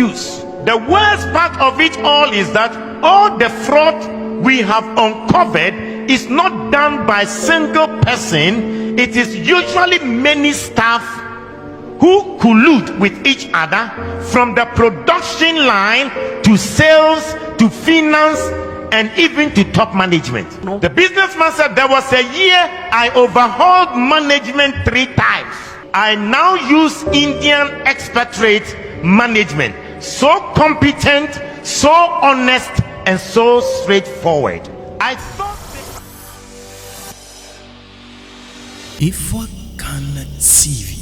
produce. The worst part of it all is that all the fraud we have uncovered is not done by a single person. It is usually many staff who collude with each other, from the production line to sales to finance and even to top management. The businessman said, there was a year I overhauled management 3 times. I now use Indian expatriate management. So competent, so honest, and so straightforward. I thought for Ghana TV,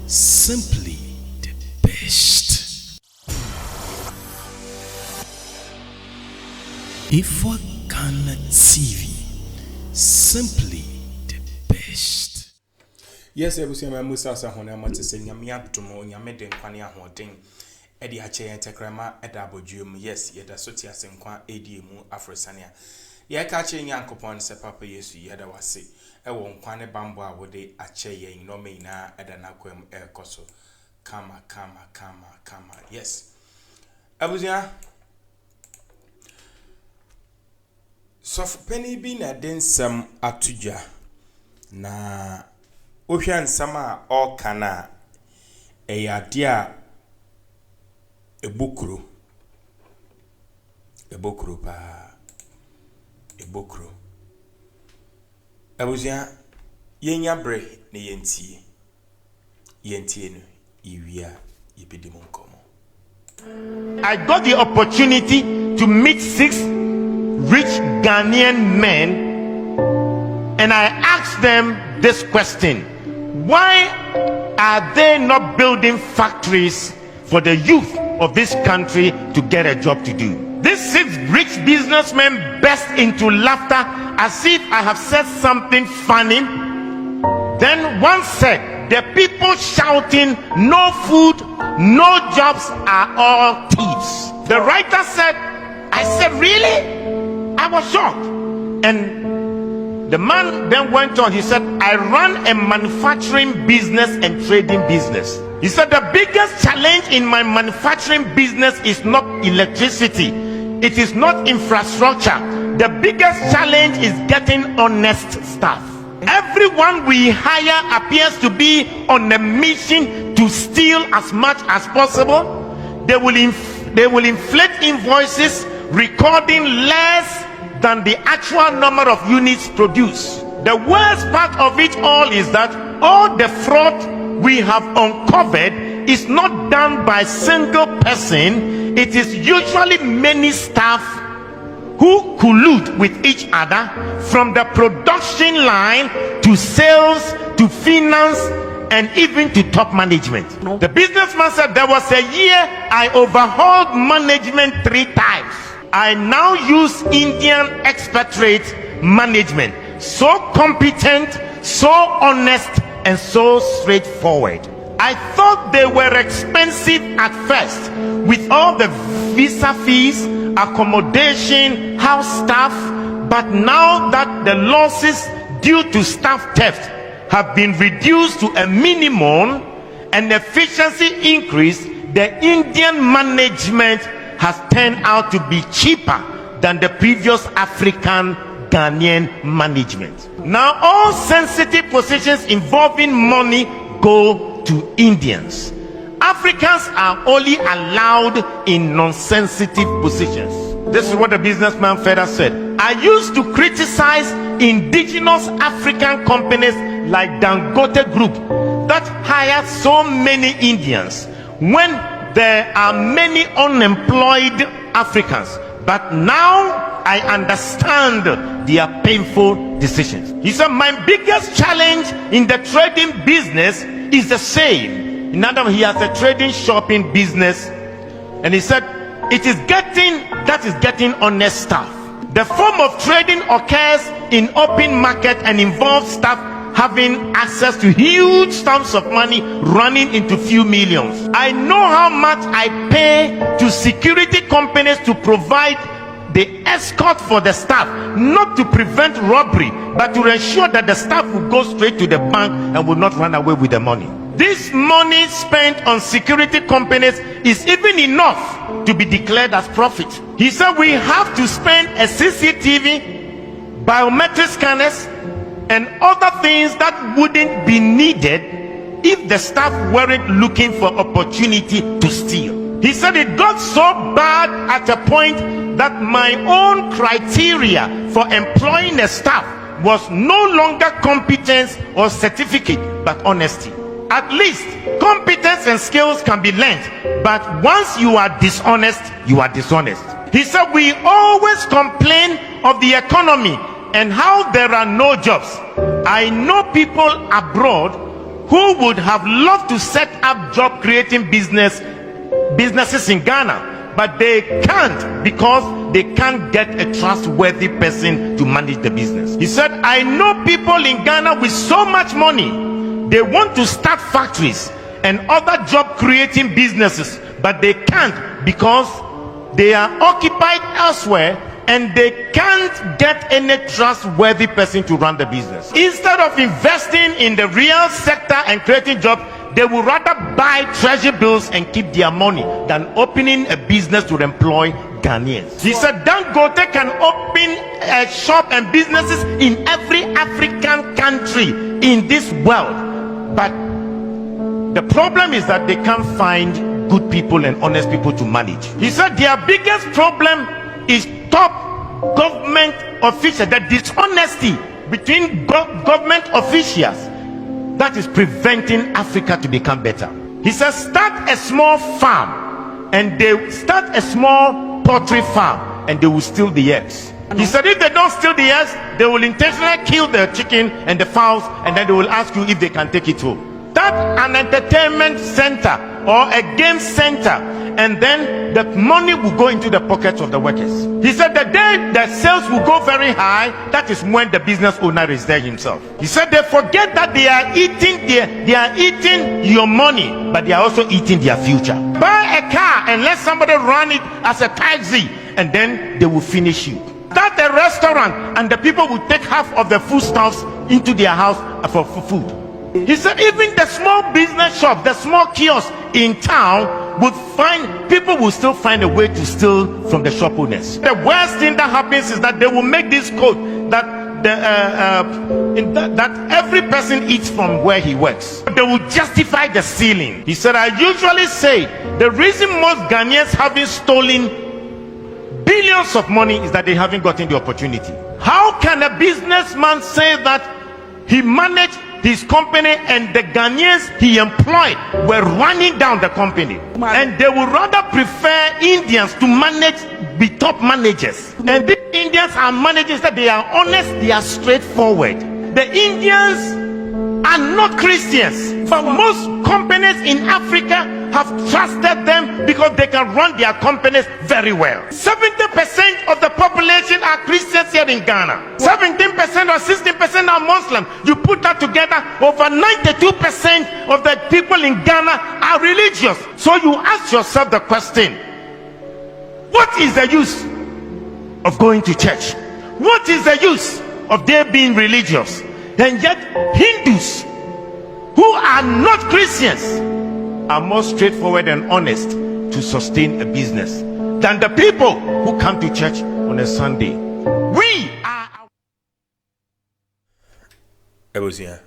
simply the best. For Ghana TV, simply the best. Yes, I was a Musa Sahona Matis, Yamiatomo, Yamede, Quania Horting, Eddie Hache, Tekrama, Edabojum, yes, yet a sotias and qua ADMU Afrosania. Ye catching Yankopon, Sepapa, yes, yada was say. I won't quane bamba would they a chaye no me na edanaquem air coso. Kama. Yes. Abuzia. So penny bin a densam atuja na ocean sama or kana a yadia ebukru Abuzia yenya bre ne yentie no iwia yepedimon komo. I got the opportunity to meet 6 rich Ghanaian men, and I asked them this question: why are they not building factories for the youth of this country to get a job to do? These 6 rich businessmen burst into laughter as if I have said something funny. Then one said, the people shouting no food, no jobs are all thieves. The writer said, I said, really? I was shocked. And the man then went on. He said, I run a manufacturing business and trading business. He said, the biggest challenge in my manufacturing business is not electricity. It is not infrastructure. The biggest challenge is getting honest staff. Everyone we hire appears to be on a mission to steal as much as possible. They will inflate invoices, recording less than the actual number of units produced. The worst part of it all is that all the fraud we have uncovered is not done by a single person. It is usually many staff who collude with each other, from the production line to sales to finance and even to top management. The businessman said, there was a year I overhauled management 3 times. I now use Indian expatriate management. So competent, so honest, and so straightforward. I thought they were expensive at first, with all the visa fees, accommodation, house staff, but now that the losses due to staff theft have been reduced to a minimum and efficiency increased, the Indian management has turned out to be cheaper than the previous African Ghanaian management. Now all sensitive positions involving money go to Indians. Africans are only allowed in non-sensitive positions. This is what the businessman further said. I used to criticize indigenous African companies like Dangote Group that hire so many Indians when there are many unemployed Africans. But now I understand their painful decisions. He said, my biggest challenge in the trading business is the same. In other words, he has a trading shopping business, and he said it is getting honest staff. The form of trading occurs in open market and involves staff having access to huge sums of money running into few millions. I know how much I pay to security companies to provide the escort for the staff, not to prevent robbery, but to ensure that the staff will go straight to the bank and will not run away with the money. this money spent on security companies is even enough to be declared as profit. He said we have to spend a CCTV, biometric scanners, and other things that wouldn't be needed if the staff weren't looking for opportunity to steal. He said it got so bad at a point that my own criteria for employing a staff was no longer competence or certificate, but honesty. At least competence and skills can be learned, but once you are dishonest, you are dishonest. He said we always complain of the economy and how there are no jobs. I know people abroad who would have loved to set up job creating businesses in Ghana, but they can't because they can't get a trustworthy person to manage the business. He said I know people in Ghana with so much money, they want to start factories and other job creating businesses, but they can't because they are occupied elsewhere and they can't get any trustworthy person to run the business. Instead of investing in the real sector and creating jobs, they would rather buy treasury bills and keep their money than opening a business to employ Ghanaians. He said Dangote can open a shop and businesses in every African country in this world, but the problem is that they can't find good people and honest people to manage. He said their biggest problem is top government officials, the dishonesty between government officials that is preventing Africa to become better. He says start a small farm and they start a small poultry farm and they will steal the eggs. He said if they don't steal the eggs, they will intentionally kill the chicken and the fowls, and then they will ask you if they can take it home. Start an entertainment center or a game center, and then the money will go into the pockets of the workers. He said the day the sales will go very high, that is when the business owner is there himself. He said they forget that they are eating your money, but they are also eating their future. Buy a car and let somebody run it as a taxi, and then they will finish you. Start a restaurant and the people will take half of the foodstuffs into their house for food. He said even the small business shop, the small kiosk in town would find, people will still find a way to steal from the shop owners. The worst thing that happens is that they will make this code that that every person eats from where he works. They will justify the stealing. He said I usually say the reason most Ghanaians haven't stolen billions of money is that they haven't gotten the opportunity. How can a businessman say that he managed his company and the Ghanaians he employed were running down the company, and they would rather prefer Indians to be top managers? And these Indians are managers that they are honest, they are straightforward. The Indians are not Christians, but most companies in Africa have trusted them because they can run their companies very well. 70% of the population are Christians here in Ghana. 17% or 16% are Muslim. You put that together, over 92% of the people in Ghana are religious. So you ask yourself the question, what is the use of going to church? What is the use of their being religious? And yet Hindus who are not Christians are more straightforward and honest to sustain a business than the people who come to church on a Sunday. We are Ebusia.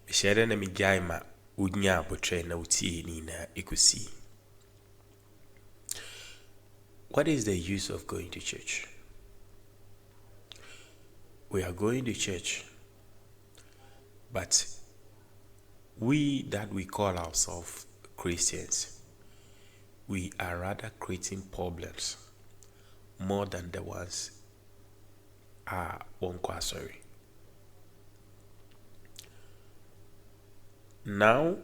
Share na mi jaima unya abotre na utie ni na ikusi. What is the use of going to church? We are going to church, but we that we call ourselves Christians, we are rather creating problems more than the ones are sorry. Now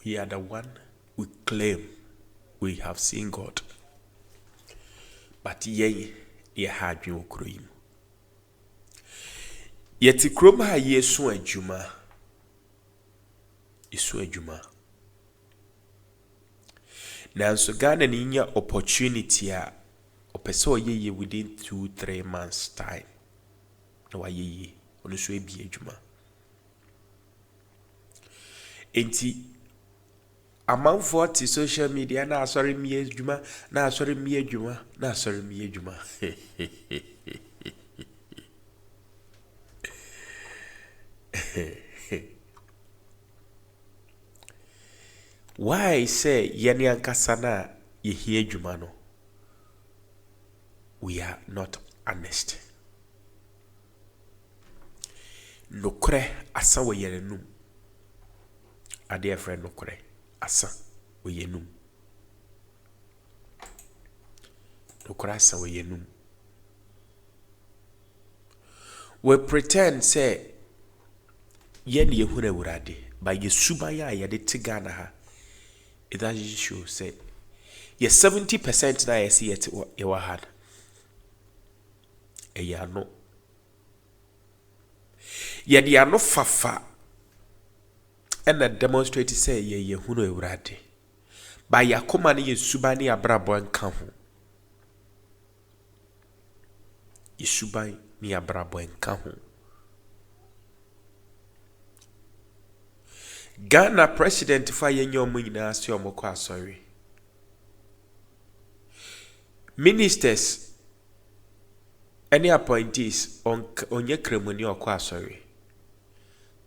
we are the one we claim we have seen God, but ye had you cream. Yet kroma yesu adwuma isu adwuma nanso Ghana ni nya opportunity a opese oyeye within 2-3 months time na wayeye ono so ebi adwuma enti amanfo ti social media na asori mi adwuma na asori mi adwuma na asori mi adwuma why say yeni ankasa na ye hie adwuma no we are not honest nokre asa wo yenum ade friend nokre asa wo yenum nokre asa wo yenum we pretend say yen yehuna Awurade by yesubaya ya de tigana ha it doesn't show say ye 70% na ye see it ye wa had e ya no ye de ano fafa and demonstrate say ye yehuna Awurade by yakoma ne yesuba ne abrabo nka ho yesuba ne abrabo nka ho Ghana president fa yenyo munyina ase omoko asori ministers any appointees onye kremoni okwa asori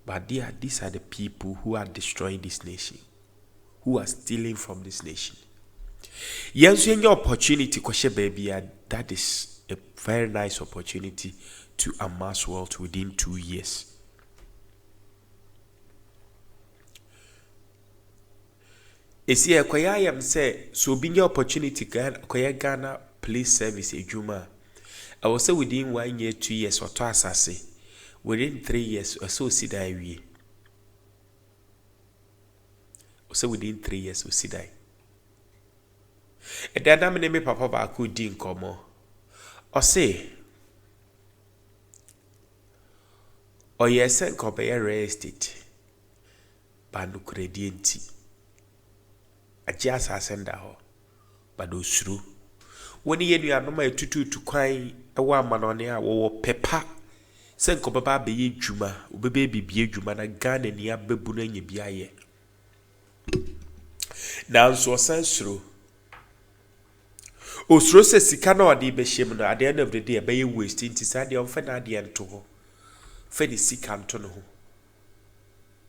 but these are the people who are destroying this nation, who are stealing from this nation. Yes, yenyo opportunity kwashe baby, that is a very nice opportunity to amass wealth within 2 years. Esi ekwaya yam say so be your opportunity kwaya Ghana police service ejuma. I was say within 1 year, 2 years or to asase. Within 3 years or so see die we. So within 3 years we see die. E dada me me papa ba ku di nkomo. O say o yese nkobe real estate. Ba no kredi enti. Aja asasenda ho ba do suru woni yenu anoma etutu kwan ewa amanone a wo pepa se nko baba be ye dwuma obebe bibie dwuma na Ghana ni abebu na nya bia ye na so sansuro osuro se sika na odi be hye no at the end of the day be ye waste nti sa de on fa na de ento ho fa di sika nto no ho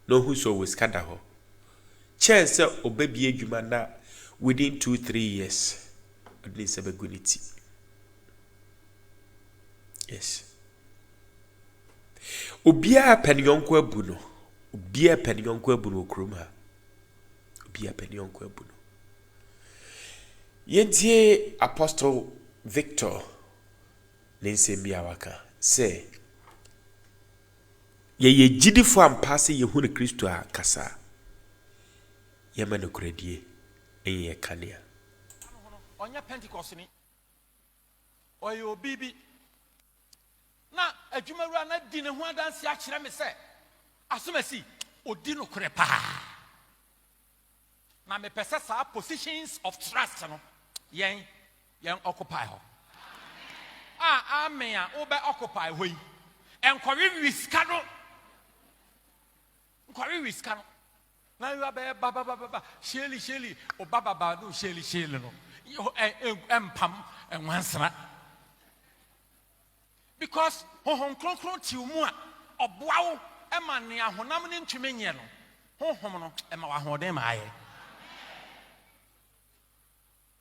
no hu so we skada ho chance obebie adwuma na within 2-3 years at least abegunity. Yes. Obia penionko abu no. Obia penionko abu no okrom ha. Obia penionko abu no. Yentie Apostle Victor Nensembia waka say ye gidifo ampase ye hunu Kristo a kasa. Yema no kredie eye kania onya Pentecost ni oyo bibi na adwumawura na di ne ho adanse a kire me se asomasi odi no kore pa na me pese sa positions of trust no yen occupy ho amen a obe occupy ho yi enkwari wiska no na you are baba sheli o baba no sheli no empam enwansra because honhom kronkron ti mu a oboawo ema ne ahonam ne ntweme nye no honhom no ema wa hoden ma aye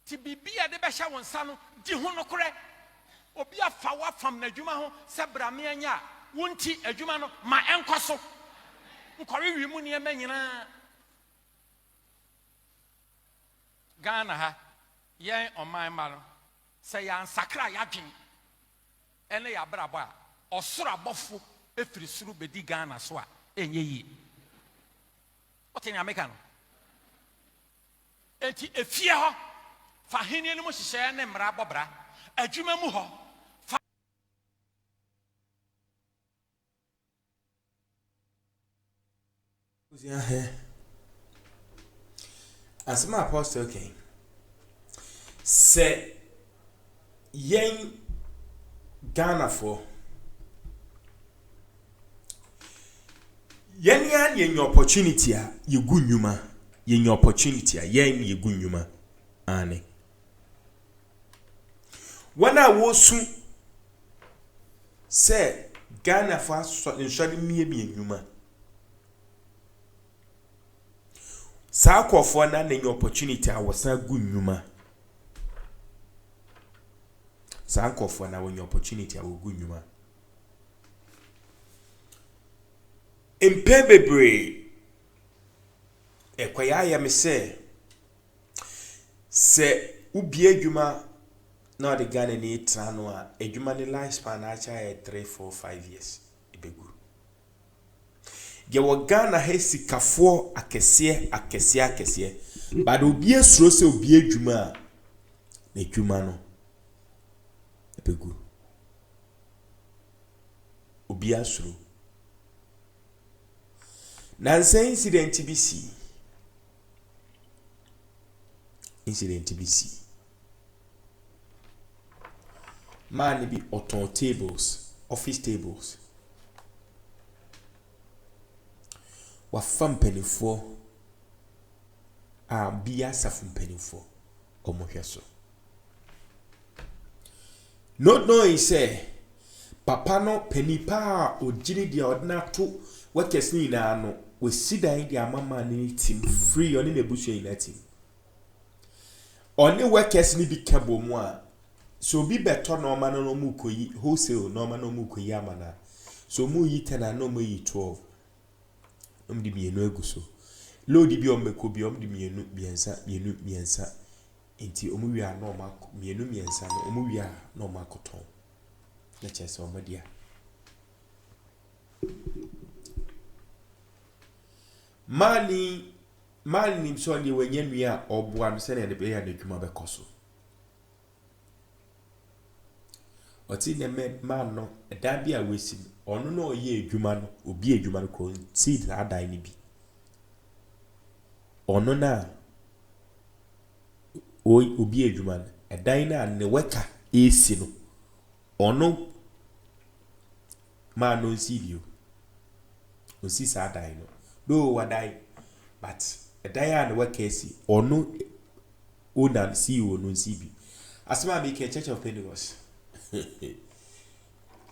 ti bibia de be hya wonsa no di ho no kore obi afa wa fam na adwuma ho se brame anya wonti adwuma no ma enkoso nkori wi mu ne ema nyina Ghana ha yen oman ma no se ya nsakra ya dwen ene ya brabo a osoro abofo efiri suru bedi Ghana so a enye yi oteni America no enti efie ho fa hene no mo hihye ne mra bobra adwuma mu ho As my apostle came, say, yen Ghana for Yenya yenye opportunity a yegu nnwuma. Yenye opportunity a yen yegu nnwuma. Ane. Wana wosu se Ghana fa nsori mie nnwuma. Saa kwofo na yenye opportunity a wosa gu nnwuma. Saa kwofo na wenye opportunity a wogu nnwuma. Impebebre ekwaya ya me se ubie adwuma na de Ghana ni trano a adwuma ni lifespan acha 3 4 5 years ibegu ye wo Ghana ha sikafo akese but obie suro se obie adwuma a na adwuma no ibegu obie asuro Nansa incident BC. Man be auto tables, office tables. Wa fam penifo. Biya safum penifo. Omohweso. Not knowing say papa no penipa o jiri dia odna to workers ni na no we sidan dia mama ni team free oni na busu ina team oni workers ni bi kabo mu a so bi beto no ma no mu koyi wholesale no ma no mu koyi amana so mu yi 10 no mu yi 12 di bienu aguso load bi o meko bi di bienu biensa enti omu wi a no ma bienu biensa no omu wi a no ma koton na chese omadia Mani so ni wenye nua oboa no se na de be ya na dwuma be koso. Oti ne man no dan bia wesi ono no oye adwuma no obi adwuma no ko see that dan ni bi. Ono na obi adwuma no dan na ne weka esi no ono man no see you. O see sa dan no. Do wadai but a dia and work case or no own see you no CB. Asma make a church of Pentecost.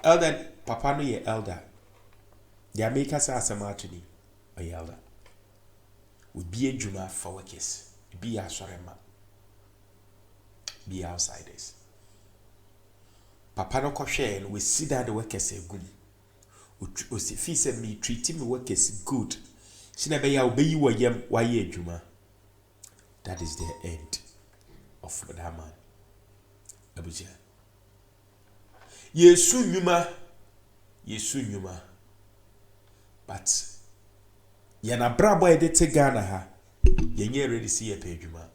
Elder papa no ye elder. They make us as a martini or elder. We be a juma for workers. Be a sorema. Be outsiders. Papa no koshe we see that the workers are good. O si fi se me treat me workers good. Sinebe ya obeyi wo yem waye adwuma. That is the end of that man. Abuja. Yesu nyuma. But yana brabo e de te Ghana ha. Yenye ready see ye pe adwuma.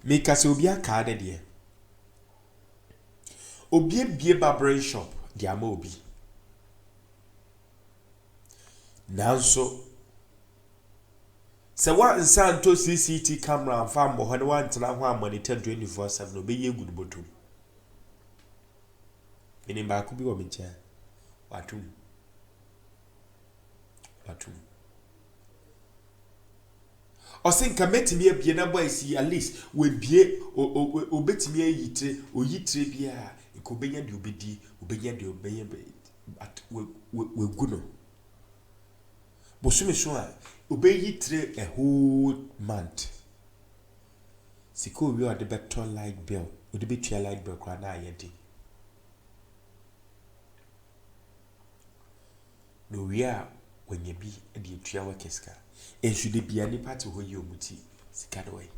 Make us obi aka de de. Obi bie barbering shop de ama obi. Nanso se wa nsan to CCT camera fa mo ho ne wa ntena ho amonitor 24/7 obeye good botum eni ba ku bi wo mecha watum osinka metimi abie na boys at least we bie obetimi ayitire oyitire bia ikobenya de obedi obenya de obenya at we guno Bosumi so a obeyi tre a whole month. Siko wi o de better light bill. O de betua light bill kwa na ayedi. No wi a wenye bi e de etua wakeska. Ensu de bia ni party ho yi omuti sika do we.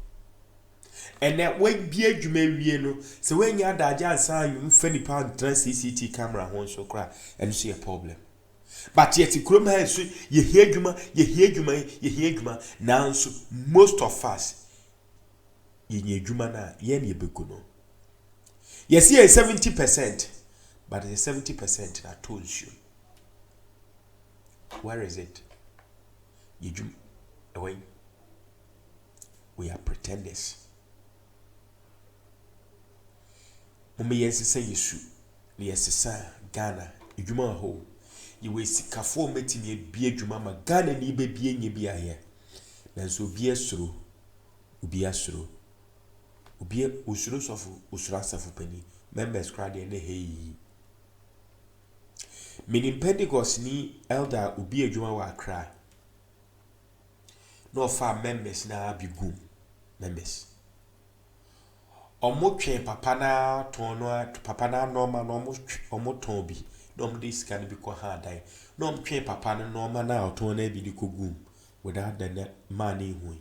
Ene we bi adwuma wie no se wenya adaje ansa anwum fa nipa trans CCT camera ho so kra enso ye problem. But yet krom ha so ye hia adwuma nanso most of us ye nya adwuma na ye na ebegu no yes here 70% but the 70% na told you where is it ye adwuma away we are pretenders yes say yesu yes say Ghana adwuma ho You will see Kafo meeting a beer jumama, gun and ebe being ye be a here. Then so be a suru, be a suru. Be a usuru sofu, usura safu penny, members cried in the hay. Meaning Pentecost ni elder ubi a juma wa cry. No far members na be boom. Members. Omo twen papa na tono papa na normal no omo ton bi. No this can be ko ha dai. No twen papa na normal na oton na bi di kogum without the man hu.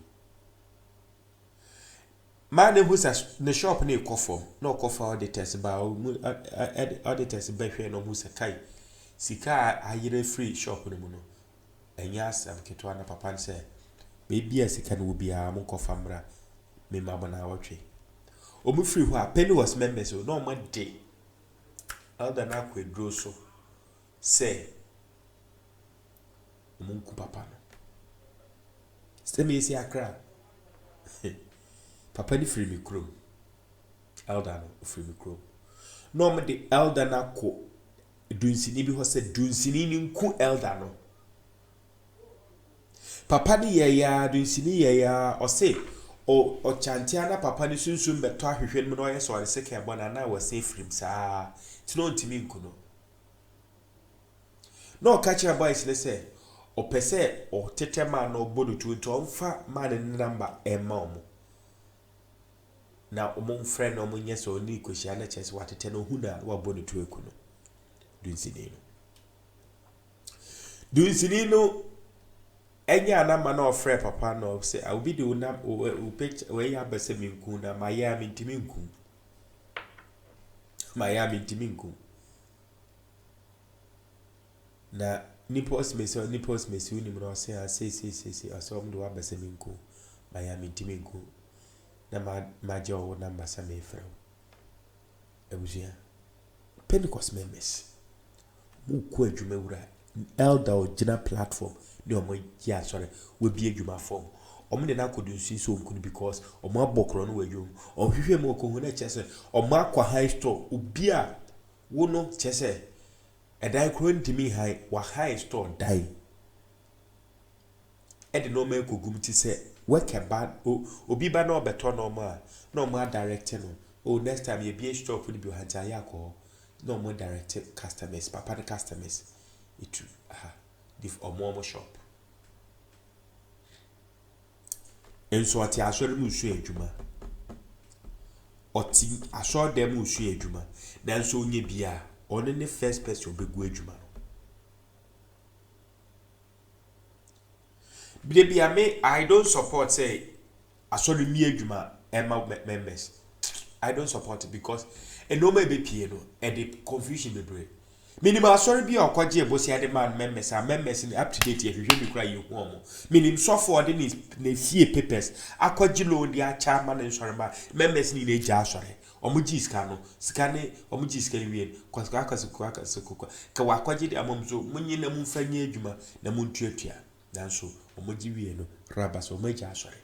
Man who says the shop na ekofo. No kofa auditors ba auditors be hwe no hu se kai. Sika ayire free shop no mu no. Enya asam ketwa na papa nse. Baby sika no bi a mo kofa mra. Me mama na watwe. Omu free ho a penny was members so no man day. Elder na kwedro so say omunku papa no. Stemi esi akra. Papa ni free me krom. Elder no free me krom. No me the elder na ko dunsini bi ho se dunsini ni nku elder no. Papa ni ya dunsini ya o say o chantia na papa ni sunsun beto ahwehwe no ye so ase ka bona na wa say free sa ti no ntimi nku no. No catch your boys le say o pese o tetema na obodo tu to mfa man ni number ema omo. Na omo friend omo nye so ni kwehia na chese watete no hu na wa bodo tu eku no. Dunsini no enya na ma na ofre papa no say I will be the una o page we ya bese minku na maya mintimi nku. Maya mintimi nku. Na nipos mesi uni mno say aso mdo wa bese minku. Maya mintimi nku. Na maja o number sa me frɛ. Ebuzia. Pentecost members. Mu ku adwuma wura elder original platform ni omo ya sorry we bi adwuma form omo de na kodunsi so nkunu because omo abokro no wadwum ohwehwe mu ko hu na chese omo akwa high store obi a wo no chese edai kro ntimi high wa high store dai e de no me ko gumti se work bad obi ba na obeto no ma na omo direct no oh next time you be a store for the bi hanja yakọ no more direct customers papa the customers it if omo shop enso ati asori mu su adwuma oti asori dem mu su adwuma na nso onye bia one ne first person begu adwuma bia me I don't support say asori mi adwuma emma members I don't support it because no may be piano and the confusion be break. Minimum sorry be or kwaji ebosi ade man members are members in up to date if you be cry you home. Minim so for the ne fie papers akwaji lo dia chairman and sorry ma members ni ja sorry. Omuji iska no skane omuji iska wie kwasaka ka wakwaji de amomzo munyi na mumfanye adwuma na muntuatua nanso omuji wie no rabas omuja sorry.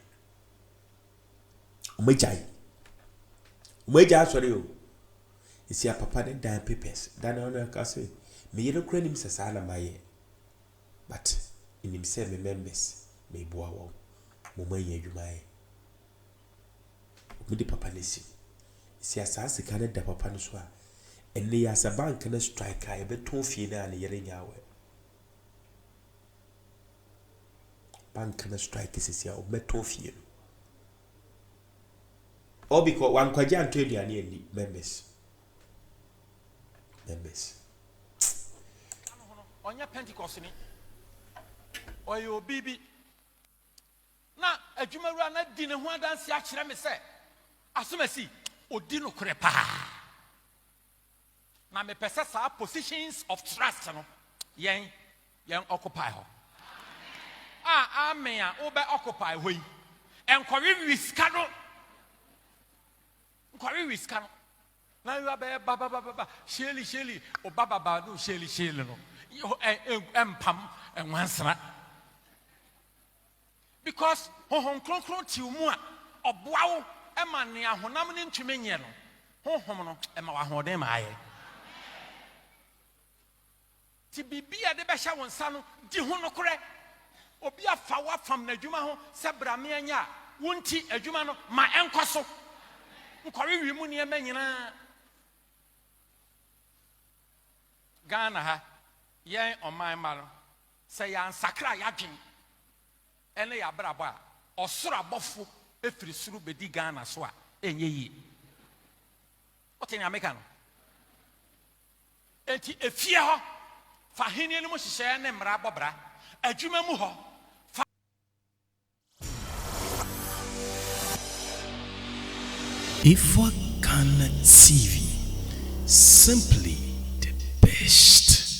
Omuja sorry o. Isi a papa de dan papers. Dan on ka say me yero kra nim sesa na maye. But inim say me members me boa wo. Mo manye adwuma ye. Mo di papa nesi. Isi asase ka da papa no so a enne ya sa bank na strike a beton fie na ne yere nyawe. Bank na strike sisi a beton fie. Or because one kwaji anto aduane ani members. Onya Pentecost ni oyo bibi na adwumawura na di ne ho adanse a kire me se asomasi odi no kore pa na me pese sa positions of trust no yen occupy ho amen a obe occupy ho yi enkwari wiska no na you are baba sheli o baba no sheli no empam enwansra because honhom kronkron ti mu a oboawo ema ne ahonam ne ntweme nye no honhom no ema wa hoden ma aye nti bibia de bɛhyɛ wo nsa no di ho no korɛ obi afa wa fam na adwuma ho sɛ brame anya wonti adwuma no ma ɛnkɔ so nkɔre wi mu nneɛma nyinaa Ghana ha yɛn ɔman ma no sɛ yɛansakra yɛadwen ɛne yɛabrabɔ a ɔsoro abɔfo efiri soro bedi Ghana so a ɛnyɛ yie wote nea meka no enti efie hɔ fa hene no mu hyehyɛ ne mmara bɔbra adwuma mu hɔ Ghana TV, simply the best.